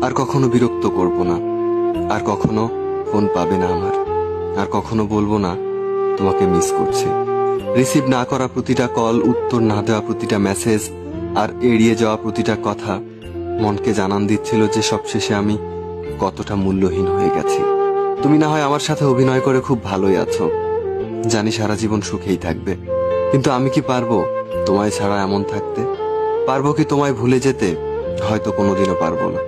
আর কখনো বিরক্ত করব না, আর কখনো ফোন পাবে না আমার, আর কখনো বলবো না তোমাকে মিস করছি। রিসিভ না করা প্রতিটা কল, উত্তর না দেওয়া প্রতিটা মেসেজ, আর এড়িয়ে যাওয়া প্রতিটা কথা মনকে জানান দিচ্ছিল যে সবশেষে আমি কতটা মূল্যহীন হয়ে গেছি। তুমি না হয় আমার সাথে অভিনয় করে খুব ভালোই আছো, জানি সারা জীবন সুখেই থাকবে, কিন্তু আমি কি পারবো তোমায় ছাড়া এমন থাকতে? পারবো কি তোমায় ভুলে যেতে? হয়তো কোনোদিনও পারবো না।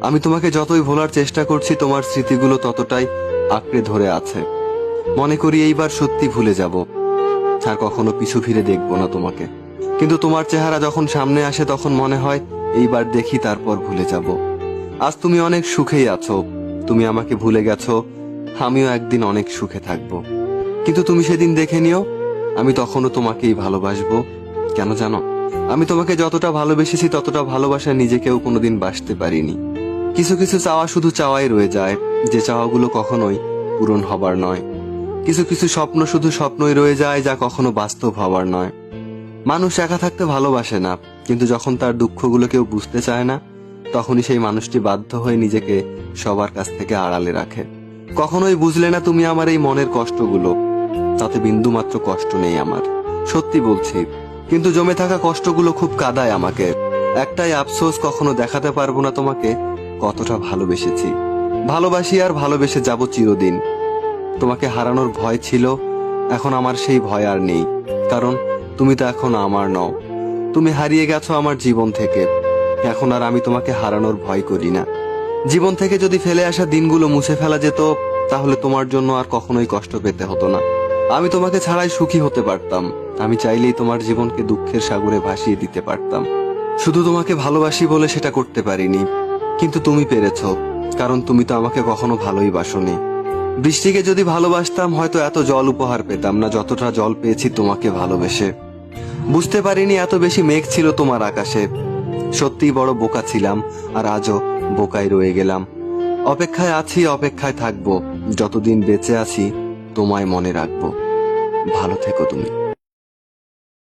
আমি তোমাকে যতই ভোলার চেষ্টা করছি, তোমার স্মৃতিগুলো ততটাই আঁকড়ে ধরে আছে। মনে করি এইবার সত্যি ভুলে যাব, আর কখনো পিছু ফিরে দেখবো না তোমাকে। কিন্তু তোমার চেহারা যখন সামনে আসে তখন মনে হয় এইবার দেখি, তারপর ভুলে যাব। আজ তুমি অনেক সুখেই আছো, তুমি আমাকে ভুলে গেছো, আমিও একদিন অনেক সুখে থাকবো। কিন্তু তুমি সেদিন দেখে নিও, আমি তখনও তোমাকেই ভালোবাসবো। কেন জানো? আমি তোমাকে যতটা ভালোবেসেছি ততটা ভালোবাসা নিজেকেও কোনোদিন বাসতে পারিনি। কিছু কিছু চাওয়া শুধু চাওয়াই রয়ে যায়, যে চাওয়াগুলো কখনোই পূরণ হবার নয়। কিছু কিছু স্বপ্ন শুধু স্বপ্নই রয়ে যায়, যা কখনো বাস্তব হবার নয়। মানুষ একা থাকতে ভালোবাসে না, কিন্তু যখন তার দুঃখগুলো কেউ বুঝতে চায় না, তখনই সেই মানুষটি বাধ্য হয়ে নিজেকে সবার কাছ থেকে আড়ালে রাখে। কখনোই বুঝলে না তুমি আমার এই মনের কষ্টগুলো, তাতে বিন্দুমাত্র কষ্ট নেই আমার, সত্যি বলছি। কিন্তু জমে থাকা কষ্টগুলো খুব কাঁদায় আমাকে। একটাই আফসোস, কখনো দেখাতে পারবো না তোমাকে কতটা ভালোবেসেছি। ভালোবাসি আর ভালোবেসে যাব চিরদিন। তোমাকে হারানোর ভয় ছিল, এখন আমার সেই ভয় আর নেই, কারণ তুমি তো এখন আমার নও। তুমি হারিয়ে গেছো আমার জীবন থেকে, এখন আর আমি তোমাকে হারানোর ভয় করি না। জীবন থেকে যদি ফেলে আসা দিনগুলো মুছে ফেলা যেত, তাহলে তোমার জন্য আর কখনোই কষ্ট পেতে হতো না। আমি তোমাকে ছাড়াই সুখী হতে পারতাম। আমি চাইলেই তোমার জীবনকে দুঃখের সাগরে ভাসিয়ে দিতে পারতাম। শুধু তোমাকে ভালোবাসি বলে সেটা করতে পারিনি, কিন্তু তুমি পেরেছো, কারণ তুমি তো আমাকে কখনো ভালোই বাসোনি। বৃষ্টিকে যদি ভালোবাসতাম, হয়তো এত জল উপহার পেতাম না যতটা জল পেয়েছি তোমাকে ভালোবেসে। বুঝতে পারিনি এত বেশি মেঘ ছিল তোমার আকাশে। সত্যিই বড় বোকা ছিলাম, আর আজও বোকাই রয়ে গেলাম। অপেক্ষায় আছি, অপেক্ষায় থাকবো, যতদিন বেঁচে আছি তোমায় মনে রাখবো। ভালো থেকো তুমি।